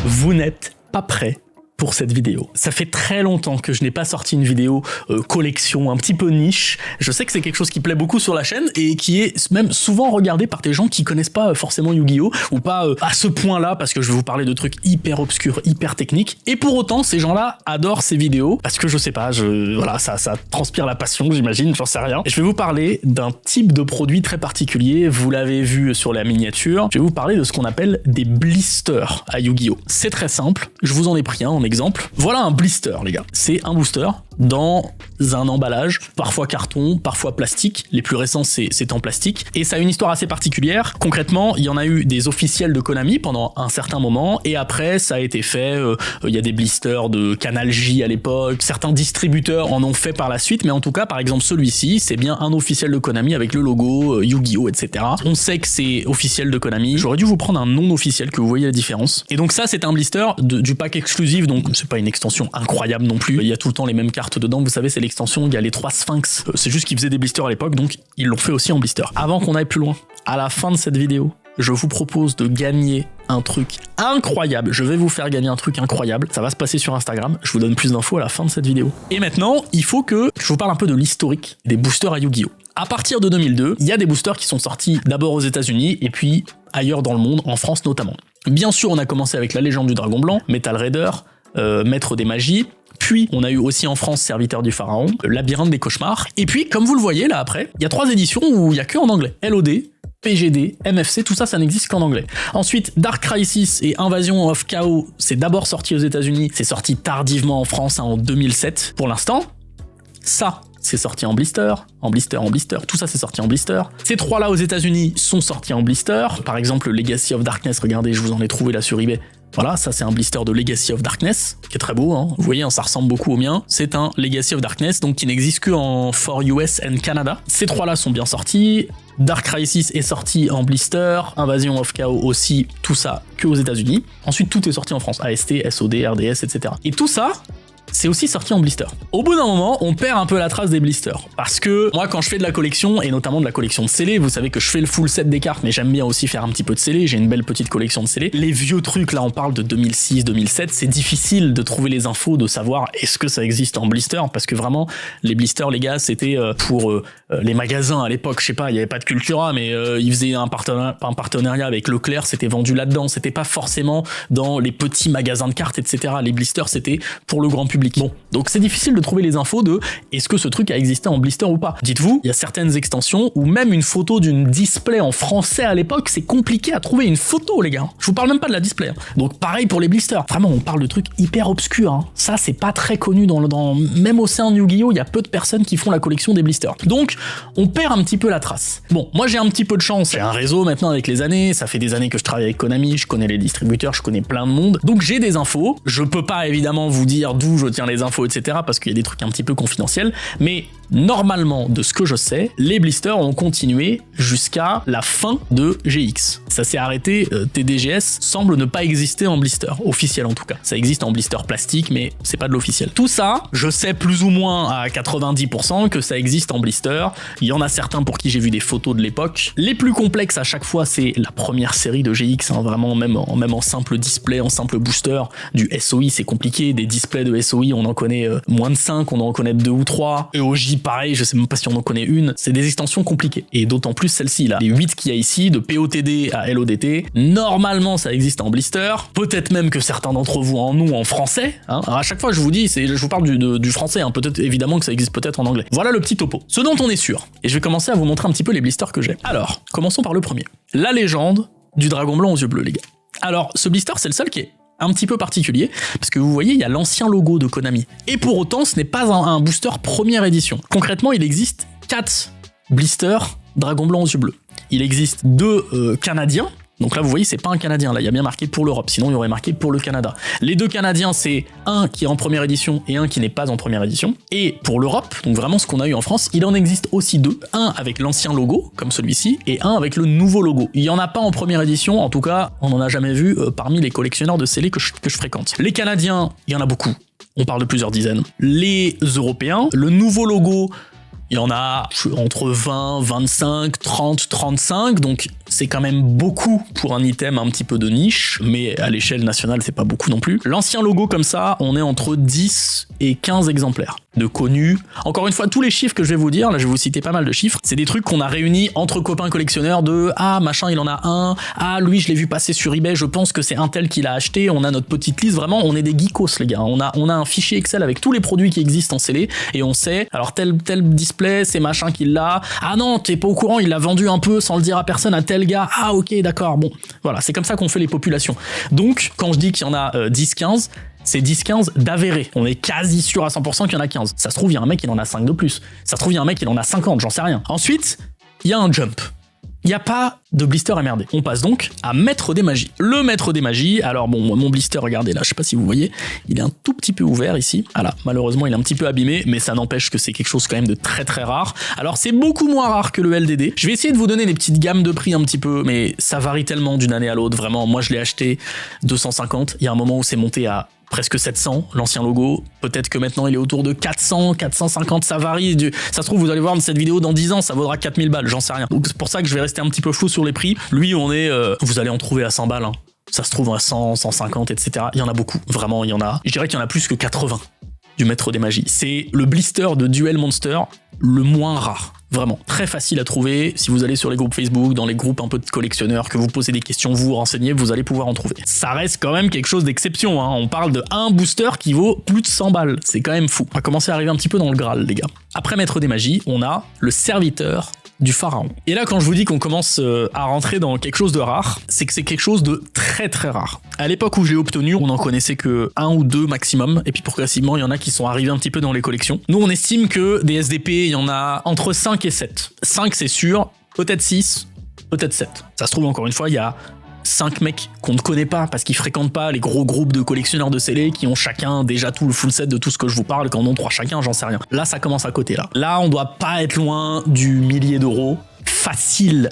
Vous n'êtes pas prêts pour cette vidéo. Ça fait très longtemps que je n'ai pas sorti une vidéo collection un petit peu niche. Je sais que c'est quelque chose qui plaît beaucoup sur la chaîne et qui est même souvent regardé par des gens qui connaissent pas forcément Yu-Gi-Oh! Ou pas à ce point-là, parce que je vais vous parler de trucs hyper obscurs, hyper techniques. Et pour autant, ces gens-là adorent ces vidéos parce que je sais pas, voilà, ça transpire la passion, j'imagine, j'en sais rien. Et je vais vous parler d'un type de produit très particulier. Vous l'avez vu sur la miniature. Je vais vous parler de ce qu'on appelle des blisters à Yu-Gi-Oh! C'est très simple. Je vous en ai pris un en exemple. Voilà un blister, les gars. C'est un booster dans un emballage, parfois carton, parfois plastique. Les plus récents, c'est en plastique. Et ça a une histoire assez particulière. Concrètement, il y en a eu des officiels de Konami pendant un certain moment, et après, ça a été fait. Il y a des blisters de Canal J à l'époque. Certains distributeurs en ont fait par la suite, mais en tout cas, par exemple, celui-ci, c'est bien un officiel de Konami avec le logo, Yu-Gi-Oh!, etc. On sait que c'est officiel de Konami. J'aurais dû vous prendre un non officiel, que vous voyez la différence. Et donc ça, c'est un blister du pack exclusif, donc c'est pas une extension incroyable non plus. Il y a tout le temps les mêmes cartes dedans, vous savez, c'est l'extension, il y a les 3 Sphinx. C'est juste qu'ils faisaient des blisters à l'époque, donc ils l'ont fait aussi en blister. Avant qu'on aille plus loin, à la fin de cette vidéo, je vous propose de gagner un truc incroyable. Je vais vous faire gagner un truc incroyable. Ça va se passer sur Instagram. Je vous donne plus d'infos à la fin de cette vidéo. Et maintenant, il faut que je vous parle un peu de l'historique des boosters à Yu-Gi-Oh! À partir de 2002, il y a des boosters qui sont sortis d'abord aux États-Unis et puis ailleurs dans le monde, en France notamment. Bien sûr, on a commencé avec la légende du Dragon Blanc, Metal Raider, Maître des Magies. Puis, on a eu aussi en France Serviteur du Pharaon, Labyrinthe des Cauchemars. Et puis, comme vous le voyez là après, il y a 3 éditions où il y a que en anglais. LOD, PGD, MFC, tout ça, ça n'existe qu'en anglais. Ensuite, Dark Crisis et Invasion of Chaos, c'est d'abord sorti aux États-Unis, c'est sorti tardivement en France, en 2007 pour l'instant. Ça, c'est sorti en blister, tout ça c'est sorti en blister. Ces 3-là aux États-Unis sont sortis en blister. Par exemple, Legacy of Darkness, regardez, je vous en ai trouvé là sur eBay. Voilà, ça c'est un blister de Legacy of Darkness, qui est très beau, hein. Vous voyez, hein, ça ressemble beaucoup au mien. C'est un Legacy of Darkness, donc qui n'existe que en for US and Canada. Ces 3-là sont bien sortis. Dark Crisis est sorti en blister, Invasion of Chaos aussi, tout ça que aux États-Unis. Ensuite, tout est sorti en France, AST, SOD, RDS, etc. Et tout ça, c'est aussi sorti en blister. Au bout d'un moment, on perd un peu la trace des blisters. Parce que moi, quand je fais de la collection, et notamment de la collection de scellés, vous savez que je fais le full set des cartes, mais j'aime bien aussi faire un petit peu de scellés, j'ai une belle petite collection de scellés. Les vieux trucs, là on parle de 2006, 2007, c'est difficile de trouver les infos, de savoir est-ce que ça existe en blister, parce que vraiment, les blisters, les gars, c'était pour les magasins à l'époque, je sais pas, il y avait pas de Cultura, mais ils faisaient un partenariat avec Leclerc, c'était vendu là-dedans, c'était pas forcément dans les petits magasins de cartes, etc. Les blisters, c'était pour le grand public. Bon, donc c'est difficile de trouver les infos de est-ce que ce truc a existé en blister ou pas. Dites-vous, il y a certaines extensions où même une photo d'une display en français à l'époque, c'est compliqué à trouver une photo, les gars. Je vous parle même pas de la display. Donc pareil pour les blisters. Vraiment, on parle de trucs hyper obscurs. Hein. Ça, c'est pas très connu même au sein de Yu-Gi-Oh! Il y a peu de personnes qui font la collection des blisters. Donc, on perd un petit peu la trace. Bon, moi j'ai un petit peu de chance. J'ai un réseau maintenant avec les années. Ça fait des années que je travaille avec Konami. Je connais les distributeurs, je connais plein de monde. Donc j'ai des infos. Je peux pas évidemment vous dire d'où je tiens les infos, etc. parce qu'il y a des trucs un petit peu confidentiels. Mais normalement, de ce que je sais, les blisters ont continué jusqu'à la fin de GX. Ça s'est arrêté, TDGS semble ne pas exister en blister, officiel en tout cas. Ça existe en blister plastique, mais c'est pas de l'officiel. Tout ça, je sais plus ou moins à 90% que ça existe en blister. Il y en a certains pour qui j'ai vu des photos de l'époque. Les plus complexes à chaque fois, c'est la première série de GX, hein, vraiment, même en simple display, en simple booster. Du SOI, c'est compliqué. Des displays de SOI, on en connaît moins de 5, on en connaît 2 ou 3. EOJ, pareil, je sais même pas si on en connaît une. C'est des extensions compliquées. Et d'autant plus celle-ci, là. Les 8 qu'il y a ici, de POTD à LODT. Normalement, ça existe en blister. Peut-être même que certains d'entre vous en ont en français. Hein. Alors à chaque fois, je vous dis, je vous parle du français. Hein. Peut-être, évidemment, que ça existe peut-être en anglais. Voilà le petit topo. Ce dont on est sûr. Et je vais commencer à vous montrer un petit peu les blisters que j'ai. Alors, commençons par le premier. La légende du Dragon Blanc aux yeux bleus, les gars. Alors, ce blister, c'est le seul qui est un petit peu particulier, parce que vous voyez, il y a l'ancien logo de Konami. Et pour autant, ce n'est pas un booster première édition. Concrètement, il existe 4 blisters Dragon Blanc aux yeux bleus. Il existe 2 Canadiens. Donc là, vous voyez, c'est pas un Canadien, là, il y a bien marqué pour l'Europe, sinon il y aurait marqué pour le Canada. Les 2 Canadiens, c'est un qui est en première édition et un qui n'est pas en première édition. Et pour l'Europe, donc vraiment ce qu'on a eu en France, il en existe aussi 2. Un avec l'ancien logo, comme celui-ci, et un avec le nouveau logo. Il y en a pas en première édition, en tout cas, on n'en a jamais vu parmi les collectionneurs de scellés que je fréquente. Les Canadiens, il y en a beaucoup, on parle de plusieurs dizaines. Les Européens, le nouveau logo, Il y en a entre 20, 25, 30, 35, donc c'est quand même beaucoup pour un item un petit peu de niche, mais à l'échelle nationale, c'est pas beaucoup non plus. L'ancien logo comme ça, on est entre 10 et 15 exemplaires de connus. Encore une fois, tous les chiffres que je vais vous dire, là je vais vous citer pas mal de chiffres, c'est des trucs qu'on a réunis entre copains collectionneurs de « Ah, machin, il en a un. Ah, lui, je l'ai vu passer sur eBay, je pense que c'est un tel qui l'a acheté. » On a notre petite liste, vraiment, on est des geekos, les gars. On a un fichier Excel avec tous les produits qui existent en scellé, et on sait, alors tel display, c'est machin qui l'a. Ah non, t'es pas au courant, il l'a vendu un peu sans le dire à personne à tel gars. Ah ok, d'accord, bon. Voilà, c'est comme ça qu'on fait les populations. Donc, quand je dis qu'il y en a 10-15, c'est 10-15 d'avéré. On est quasi sûr à 100% qu'il y en a 15. Ça se trouve, il y a un mec qui en a 5 de plus. Ça se trouve, il y a un mec qui en a 50, j'en sais rien. Ensuite, il y a un jump. Il n'y a pas de blister MRD. On passe donc à Maître des Magies. Le Maître des Magies, alors bon, mon blister, regardez là, je sais pas si vous voyez, il est un tout petit peu ouvert ici. Voilà, malheureusement, il est un petit peu abîmé, mais ça n'empêche que c'est quelque chose quand même de très très rare. Alors c'est beaucoup moins rare que le LDD. Je vais essayer de vous donner des petites gammes de prix un petit peu, mais ça varie tellement d'une année à l'autre, vraiment. Moi, je l'ai acheté 250. Il y a un moment où c'est monté à presque 700, l'ancien logo. Peut-être que maintenant il est autour de 400, 450, ça varie. Ça se trouve, vous allez voir cette vidéo dans 10 ans, ça vaudra 4000 balles, j'en sais rien. Donc c'est pour ça que je vais rester un petit peu flou sur les prix. Lui, on est, vous allez en trouver à 100 balles. Hein. Ça se trouve à 100, 150, etc. Il y en a beaucoup, vraiment, il y en a. Je dirais qu'il y en a plus que 80 du Maître des Magies. C'est le blister de Duel Monster le moins rare. Vraiment, très facile à trouver. Si vous allez sur les groupes Facebook, dans les groupes un peu de collectionneurs, que vous posez des questions, vous vous renseignez, vous allez pouvoir en trouver. Ça reste quand même quelque chose d'exception, hein. On parle de un booster qui vaut plus de 100 balles. C'est quand même fou. On va commencer à arriver un petit peu dans le Graal, les gars. Après Maître des Magies, on a le Serviteur du Pharaon. Et là, quand je vous dis qu'on commence à rentrer dans quelque chose de rare, c'est que c'est quelque chose de très très rare. À l'époque où je l'ai obtenu, on en connaissait que 1 ou 2 maximum, et puis progressivement, il y en a qui sont arrivés un petit peu dans les collections. Nous, on estime que des SDP, il y en a entre 5 et 7. 5, c'est sûr, peut-être 6, peut-être 7. Ça se trouve, encore une fois, il y a 5 mecs qu'on ne connaît pas parce qu'ils fréquentent pas les gros groupes de collectionneurs de scellés qui ont chacun déjà tout le full set de tout ce que je vous parle, qu'en ont 3 chacun, j'en sais rien. Là, ça commence à côté, là. Là, on doit pas être loin du millier d'euros. Facile,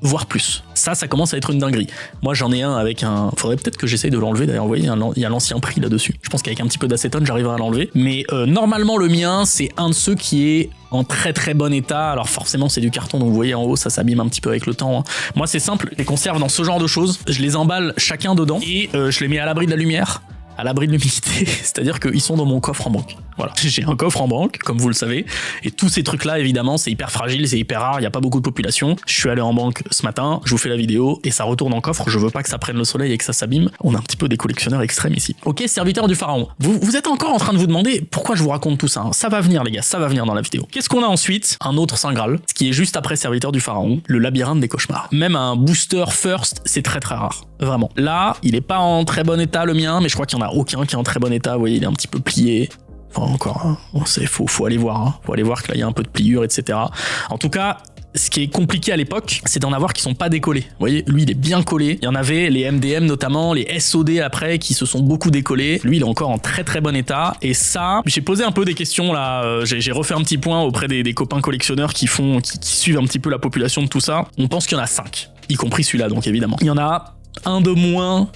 voire plus. Ça commence à être une dinguerie. Moi, j'en ai un avec un... Faudrait peut-être que j'essaye de l'enlever, d'ailleurs, vous voyez, il y a l'ancien prix là-dessus. Je pense qu'avec un petit peu d'acétone, j'arriverai à l'enlever. Mais normalement, le mien, c'est un de ceux qui est en très très bon état. Alors forcément, c'est du carton, donc vous voyez en haut, ça s'abîme un petit peu avec le temps. Hein. Moi, c'est simple, je les conserve dans ce genre de choses. Je les emballe chacun dedans et je les mets à l'abri de la lumière, à l'abri de l'humidité, c'est-à-dire qu'ils sont dans mon coffre en banque. Voilà, j'ai un coffre en banque, comme vous le savez, et tous ces trucs-là, évidemment, c'est hyper fragile, c'est hyper rare, il n'y a pas beaucoup de population. Je suis allé en banque ce matin, je vous fais la vidéo, et ça retourne en coffre, je veux pas que ça prenne le soleil et que ça s'abîme. On a un petit peu des collectionneurs extrêmes ici. Ok, Serviteur du Pharaon. Vous êtes encore en train de vous demander pourquoi je vous raconte tout ça. Hein. Ça va venir, les gars, ça va venir dans la vidéo. Qu'est-ce qu'on a ensuite? Un autre Saint Graal, ce qui est juste après Serviteur du Pharaon, le Labyrinthe des Cauchemars. Même un booster first, c'est très très rare. Vraiment. Là, il est pas en très bon état, le mien, mais je crois qu'il y en a aucun qui est en très bon état. Vous voyez, il est un petit peu plié. Enfin, encore, hein. Faut aller voir. Hein. Faut aller voir que là, il y a un peu de pliure, etc. En tout cas, ce qui est compliqué à l'époque, c'est d'en avoir qui sont pas décollés. Vous voyez, lui, il est bien collé. Il y en avait les MDM notamment, les SOD après, qui se sont beaucoup décollés. Lui, il est encore en très très bon état. Et ça, j'ai posé un peu des questions là. J'ai refait un petit point auprès des copains collectionneurs qui suivent un petit peu la population de tout ça. On pense qu'il y en a 5, y compris celui-là, donc évidemment. Il y en a un de moins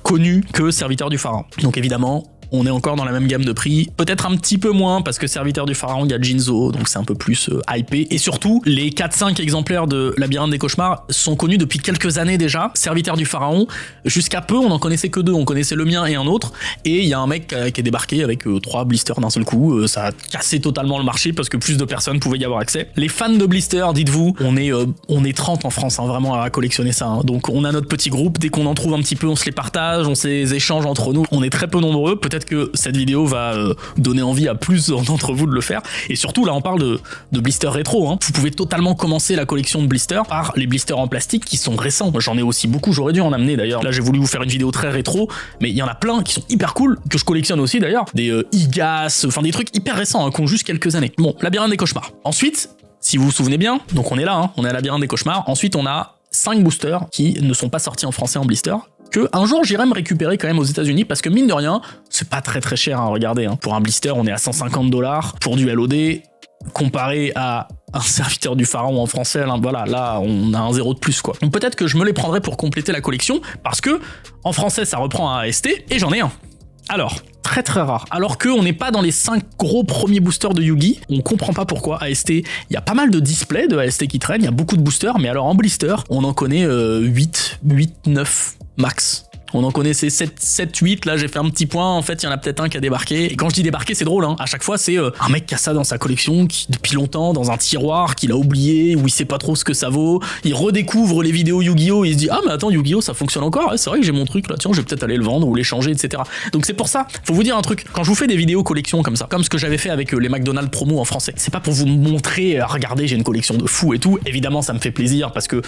connu que Serviteur du Pharaon. Donc évidemment, on est encore dans la même gamme de prix, peut-être un petit peu moins parce que Serviteur du Pharaon, il y a Jinzo, donc c'est un peu plus hypé. Et surtout, les 4-5 exemplaires de Labyrinthe des Cauchemars sont connus depuis quelques années déjà. Serviteur du Pharaon, jusqu'à peu, on n'en connaissait que 2, on connaissait le mien et un autre, et il y a un mec qui est débarqué avec 3 blisters d'un seul coup, ça a cassé totalement le marché parce que plus de personnes pouvaient y avoir accès. Les fans de blisters, dites-vous, on est 30 en France, hein, vraiment à collectionner ça, hein. Donc on a notre petit groupe, dès qu'on en trouve un petit peu, on se les partage, on se les échange entre nous, on est très peu nombreux, peut-être que cette vidéo va donner envie à plus d'entre vous de le faire. Et surtout, là, on parle de blisters rétro. Hein. Vous pouvez totalement commencer la collection de blisters par les blisters en plastique qui sont récents. J'en ai aussi beaucoup, j'aurais dû en amener d'ailleurs. Là, j'ai voulu vous faire une vidéo très rétro, mais il y en a plein qui sont hyper cool, que je collectionne aussi d'ailleurs. Des IGAS, enfin des trucs hyper récents, hein, qui ont juste quelques années. Bon, Labyrinthe des Cauchemars. Ensuite, si vous vous souvenez bien, donc on est là, hein, on est à Labyrinthe des Cauchemars. Ensuite, on a 5 boosters qui ne sont pas sortis en français en blister, que un jour j'irai me récupérer quand même aux États-Unis parce que mine de rien, c'est pas très très cher, hein, regardez, hein. Pour un blister, on est à 150 $, pour du LOD, comparé à un Serviteur du Pharaon en français, là, voilà, là on a un 0 de plus quoi. Donc peut-être que je me les prendrai pour compléter la collection parce que en français ça reprend un AST et j'en ai un. Alors, Très très rare. Alors qu'on n'est pas dans les 5 gros premiers boosters de Yugi, on comprend pas pourquoi. AST, il y a pas mal de displays de AST qui traînent, il y a beaucoup de boosters, mais alors en blister, on en connaît 8, 9 max. On en connaissait 7, 8, là j'ai fait un petit point, en fait il y en a peut-être un qui a débarqué. Et quand je dis débarqué, c'est drôle, hein. À chaque fois c'est un mec qui a ça dans sa collection, qui depuis longtemps, dans un tiroir, qu'il a oublié, où il sait pas trop ce que ça vaut. Il redécouvre les vidéos Yu-Gi-Oh! Il se dit ah mais attends, Yu-Gi-Oh! Ça fonctionne encore, ouais, c'est vrai que j'ai mon truc là, tiens je vais peut-être aller le vendre ou l'échanger, etc. Donc c'est pour ça, faut vous dire un truc, quand je vous fais des vidéos collection comme ça, comme ce que j'avais fait avec les McDonald's promo en français, c'est pas pour vous montrer, regardez j'ai une collection de fous et tout, évidemment ça me fait plaisir parce que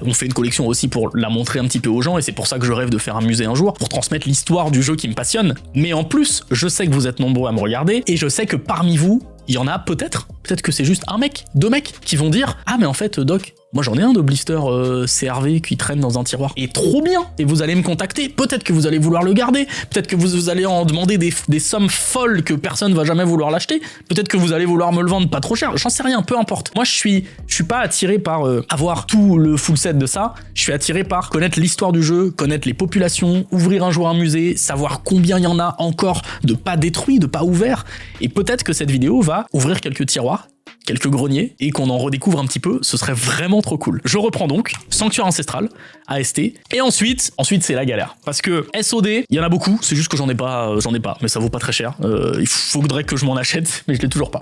on fait une collection aussi pour la montrer un petit peu aux gens et c'est pour ça que je rêve de faire un musée un jour, pour transmettre l'histoire du jeu qui me passionne. Mais en plus, je sais que vous êtes nombreux à me regarder et je sais que parmi vous, il y en a peut-être que c'est juste un mec, 2 mecs qui vont dire ah mais en fait Doc, moi j'en ai un de blister CRV qui traîne dans un tiroir et trop bien, et vous allez me contacter, peut-être que vous allez vouloir le garder, peut-être que vous allez en demander des sommes folles que personne va jamais vouloir l'acheter, peut-être que vous allez vouloir me le vendre pas trop cher, j'en sais rien, peu importe. Moi je suis pas attiré par avoir tout le full set de ça, je suis attiré par connaître l'histoire du jeu, connaître les populations, ouvrir un jour un musée, savoir combien il y en a encore de pas détruits, de pas ouverts, et peut-être que cette vidéo va ouvrir quelques tiroirs, quelques greniers, et qu'on en redécouvre un petit peu, ce serait vraiment trop cool. Je reprends donc, Sanctuaire Ancestral, AST, et ensuite c'est la galère. Parce que SOD, il y en a beaucoup, c'est juste que j'en ai pas, mais ça vaut pas très cher. Il faudrait que je m'en achète, mais je l'ai toujours pas.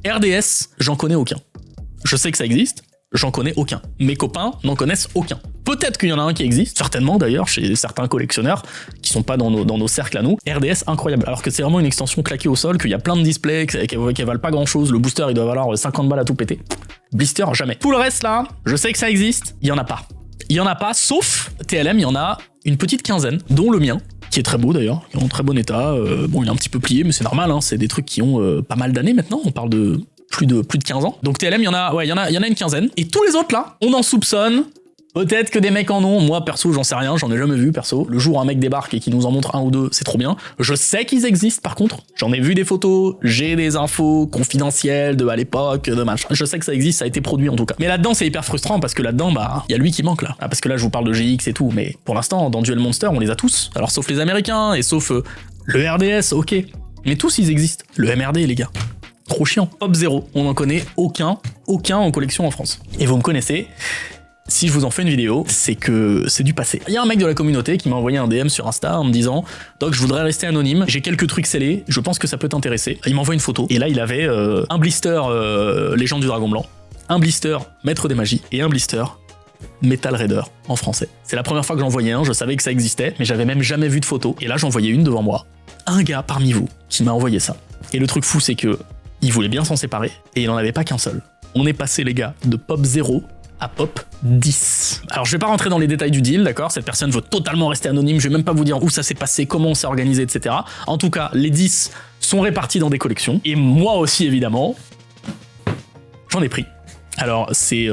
RDS, j'en connais aucun. Je sais que ça existe, j'en connais aucun. Mes copains n'en connaissent aucun. Peut-être qu'il y en a un qui existe, certainement d'ailleurs, chez certains collectionneurs qui sont pas dans nos cercles à nous. RDS, incroyable. Alors que c'est vraiment une extension claquée au sol, qu'il y a plein de displays, qui valent pas grand chose. Le booster, il doit valoir 50 balles à tout péter. Blister, jamais. Tout le reste là, je sais que ça existe, il y en a pas. Il y en a pas, sauf TLM, il y en a une petite quinzaine, dont le mien, qui est très beau d'ailleurs, qui est en très bon état. Bon, il est un petit peu plié, mais c'est normal, hein, c'est des trucs qui ont pas mal d'années maintenant, on parle de plus de 15 ans. Donc TLM, il y en a une quinzaine. Et tous les autres là, on en soupçonne. Peut-être que des mecs en ont, moi perso j'en sais rien, j'en ai jamais vu perso. Le jour où un mec débarque et qui nous en montre un ou deux, c'est trop bien. Je sais qu'ils existent par contre, j'en ai vu des photos, j'ai des infos confidentielles de à l'époque, de machin. Je sais que ça existe, ça a été produit en tout cas. Mais là-dedans c'est hyper frustrant parce que là-dedans, il y a lui qui manque là. Ah, parce que là je vous parle de GX et tout, mais pour l'instant dans Duel Monster on les a tous. Alors sauf les Américains et sauf le RDS, ok. Mais tous ils existent. Le MRD les gars. Trop chiant. Hop 0, on n'en connaît aucun en collection en France. Et vous me connaissez. Si je vous en fais une vidéo, c'est que c'est du passé. Il y a un mec de la communauté qui m'a envoyé un DM sur Insta en me disant « Doc, je voudrais rester anonyme, j'ai quelques trucs scellés, je pense que ça peut t'intéresser. » Il m'envoie une photo, et là il avait un blister Légende du Dragon Blanc, un blister Maître des Magies, et un blister Metal Raider en français. C'est la première fois que j'en voyais un, je savais que ça existait, mais j'avais même jamais vu de photo. Et là j'en voyais une devant moi. Un gars parmi vous qui m'a envoyé ça. Et le truc fou c'est que il voulait bien s'en séparer, et il n'en avait pas qu'un seul. On est passé les gars de Pop 0 à Pop 10. Alors je vais pas rentrer dans les détails du deal, d'accord, cette personne veut totalement rester anonyme, je vais même pas vous dire où ça s'est passé, comment on s'est organisé, etc. En tout cas, les 10 sont répartis dans des collections, et moi aussi évidemment, j'en ai pris. Alors c'est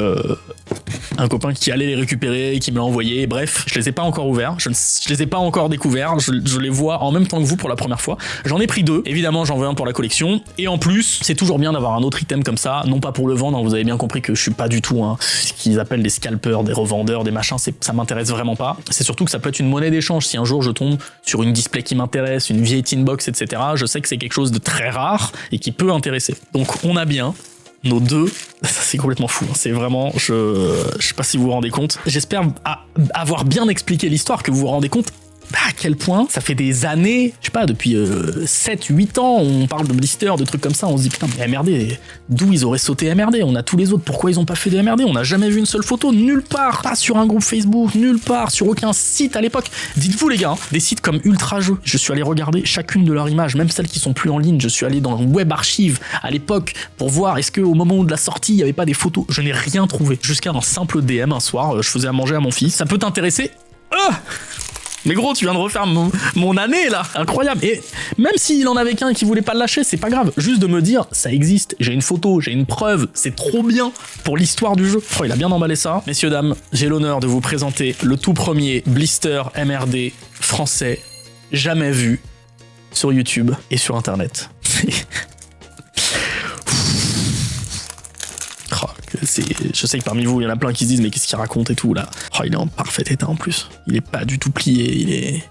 un copain qui allait les récupérer, qui me l'a envoyé, bref, je les ai pas encore ouverts, je les ai pas encore découverts, je les vois en même temps que vous pour la première fois. J'en ai pris 2, évidemment j'en veux un pour la collection, et en plus, c'est toujours bien d'avoir un autre item comme ça, non pas pour le vendre, hein, vous avez bien compris que je suis pas du tout ce qu'ils appellent des scalpers, des revendeurs, des machins, ça m'intéresse vraiment pas. C'est surtout que ça peut être une monnaie d'échange, si un jour je tombe sur une display qui m'intéresse, une vieille tin box, etc., je sais que c'est quelque chose de très rare et qui peut intéresser. Donc on a bien nos 2, ça c'est complètement fou, c'est vraiment, je sais pas si vous vous rendez compte, j'espère avoir bien expliqué l'histoire, que vous vous rendez compte à quel point ça fait des années, je sais pas, depuis 7-8 ans, on parle de blister, de trucs comme ça, on se dit putain mais MRD, d'où ils auraient sauté MRD, on a tous les autres, pourquoi ils ont pas fait de MRD, on n'a jamais vu une seule photo, nulle part, pas sur un groupe Facebook, nulle part, sur aucun site à l'époque. Dites-vous les gars, des sites comme Ultra Jeux, je suis allé regarder chacune de leurs images, même celles qui sont plus en ligne, je suis allé dans Web Archive à l'époque pour voir est-ce qu'au moment de la sortie il y avait pas des photos, je n'ai rien trouvé, jusqu'à un simple DM un soir, je faisais à manger à mon fils, ça peut t'intéresser. Mais gros, tu viens de refaire mon année là, incroyable. Et même s'il en avait qu'un qui voulait pas le lâcher, c'est pas grave. Juste de me dire, ça existe, j'ai une photo, j'ai une preuve, c'est trop bien pour l'histoire du jeu. Oh, il a bien emballé ça. Messieurs, dames, j'ai l'honneur de vous présenter le tout premier blister MRD français jamais vu sur YouTube et sur Internet. Je sais que parmi vous, il y en a plein qui se disent mais qu'est-ce qu'il raconte et tout là. Oh, il est en parfait état en plus. Il est pas du tout plié, il est...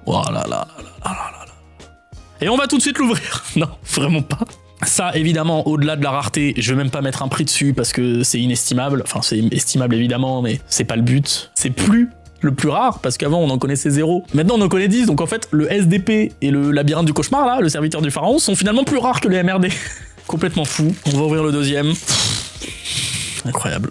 Oh là là là là là là là. Et on va tout de suite l'ouvrir. Non, vraiment pas. Ça, évidemment, au-delà de la rareté, je vais même pas mettre un prix dessus parce que c'est inestimable. Enfin, c'est estimable évidemment, mais c'est pas le but. C'est plus le plus rare, parce qu'avant on en connaissait 0. Maintenant on en connaît 10, donc en fait le SDP et le labyrinthe du cauchemar, là, le serviteur du pharaon, sont finalement plus rares que les MRD. Complètement fou. On va ouvrir le deuxième. Incroyable.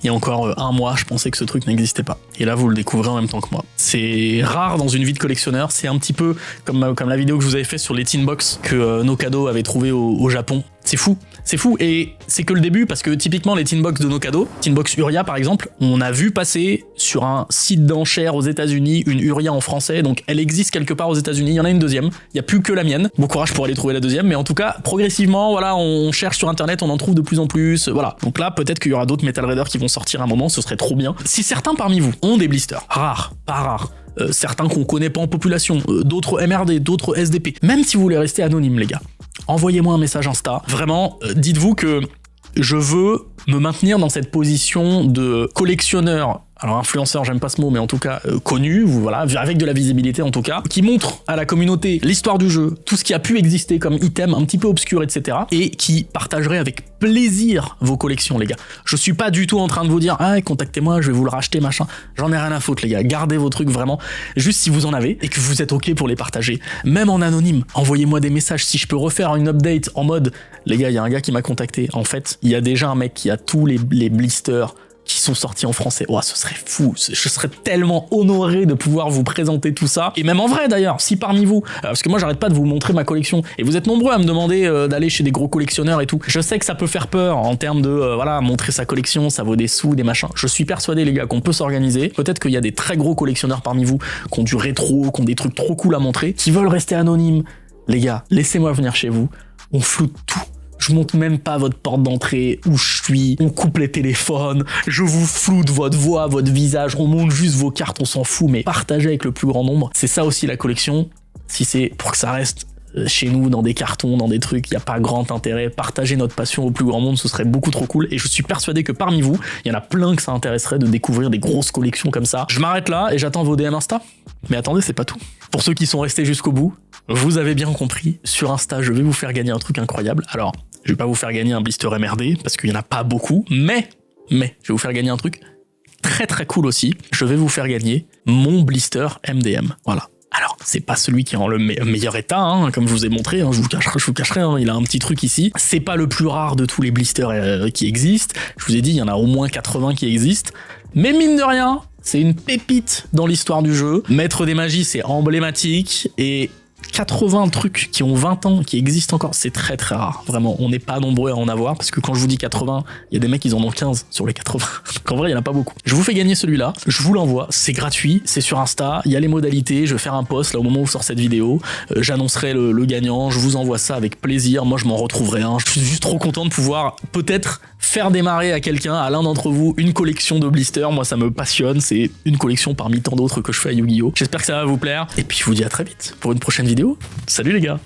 Il y a encore un mois, je pensais que ce truc n'existait pas. Et là, vous le découvrez en même temps que moi. C'est rare dans une vie de collectionneur. C'est un petit peu comme la vidéo que je vous avais fait sur les Tin Box que Nokado avait trouvé au Japon. C'est fou. C'est fou, et c'est que le début, parce que typiquement les Tin Box de Nokado, Tin Box Uria par exemple, on a vu passer sur un site d'enchères aux États-Unis une Uria en français, donc elle existe quelque part aux États-Unis. Il y en a une deuxième, il n'y a plus que la mienne. Bon courage pour aller trouver la deuxième, mais en tout cas, progressivement, voilà, on cherche sur internet, on en trouve de plus en plus, voilà. Donc là, peut-être qu'il y aura d'autres Metal Raiders qui vont sortir à un moment, ce serait trop bien. Si certains parmi vous ont des blisters, rares, pas rares, certains qu'on connaît pas en population, d'autres MRD, d'autres SDP, même si vous voulez rester anonyme les gars, envoyez-moi un message Insta. Vraiment, dites-vous que je veux me maintenir dans cette position de collectionneur, alors influenceur, j'aime pas ce mot, mais en tout cas connu, voilà, avec de la visibilité en tout cas, qui montre à la communauté l'histoire du jeu, tout ce qui a pu exister comme item un petit peu obscur, etc. et qui partagerait avec plaisir vos collections, les gars. Je suis pas du tout en train de vous dire « Ah, contactez-moi, je vais vous le racheter, machin ». J'en ai rien à foutre, les gars. Gardez vos trucs vraiment, juste si vous en avez et que vous êtes OK pour les partager. Même en anonyme, envoyez-moi des messages. Si je peux refaire une update en mode « Les gars, il y a un gars qui m'a contacté. En fait, il y a déjà un mec qui a tous les blisters qui sont sortis en français. Oh, ce serait fou. Je serais tellement honoré de pouvoir vous présenter tout ça. Et même en vrai d'ailleurs, si parmi vous, parce que moi j'arrête pas de vous montrer ma collection, et vous êtes nombreux à me demander d'aller chez des gros collectionneurs et tout. Je sais que ça peut faire peur en termes de, voilà, montrer sa collection, ça vaut des sous, des machins. Je suis persuadé les gars qu'on peut s'organiser. Peut-être qu'il y a des très gros collectionneurs parmi vous qui ont du rétro, qui ont des trucs trop cool à montrer, qui veulent rester anonymes. Les gars, laissez-moi venir chez vous. On floute tout. Je monte même pas votre porte d'entrée, où je suis, on coupe les téléphones, je vous floute votre voix, votre visage, on monte juste vos cartes, on s'en fout, mais partagez avec le plus grand nombre. C'est ça aussi la collection, si c'est pour que ça reste chez nous, dans des cartons, dans des trucs, il n'y a pas grand intérêt. Partager notre passion au plus grand monde, ce serait beaucoup trop cool, et je suis persuadé que parmi vous, il y en a plein que ça intéresserait de découvrir des grosses collections comme ça. Je m'arrête là, et j'attends vos DM Insta. Mais attendez, c'est pas tout. Pour ceux qui sont restés jusqu'au bout, vous avez bien compris, sur Insta, je vais vous faire gagner un truc incroyable. Alors, je vais pas vous faire gagner un blister MRD, parce qu'il y en a pas beaucoup, mais, je vais vous faire gagner un truc très très cool aussi. Je vais vous faire gagner mon blister MDM. Voilà. Alors, c'est pas celui qui est en le meilleur état, hein, comme je vous ai montré, hein, je vous cacherai, hein, il a un petit truc ici. C'est pas le plus rare de tous les blisters qui existent. Je vous ai dit, il y en a au moins 80 qui existent. Mais mine de rien, c'est une pépite dans l'histoire du jeu. Maître des magies, c'est emblématique, et 80 trucs qui ont 20 ans, qui existent encore, c'est très très rare. Vraiment, on n'est pas nombreux à en avoir, parce que quand je vous dis 80, il y a des mecs, ils en ont 15 sur les 80. Donc en vrai, il n'y en a pas beaucoup. Je vous fais gagner celui-là, je vous l'envoie, c'est gratuit, c'est sur Insta, il y a les modalités, je vais faire un post là au moment où sort cette vidéo, j'annoncerai le gagnant, je vous envoie ça avec plaisir, moi je m'en retrouverai un. Je suis juste trop content de pouvoir peut-être faire démarrer à quelqu'un, à l'un d'entre vous, une collection de blisters. Moi ça me passionne, c'est une collection parmi tant d'autres que je fais à Yu-Gi-Oh! J'espère que ça va vous plaire, et puis je vous dis à très vite pour une prochaine vidéo. Salut les gars!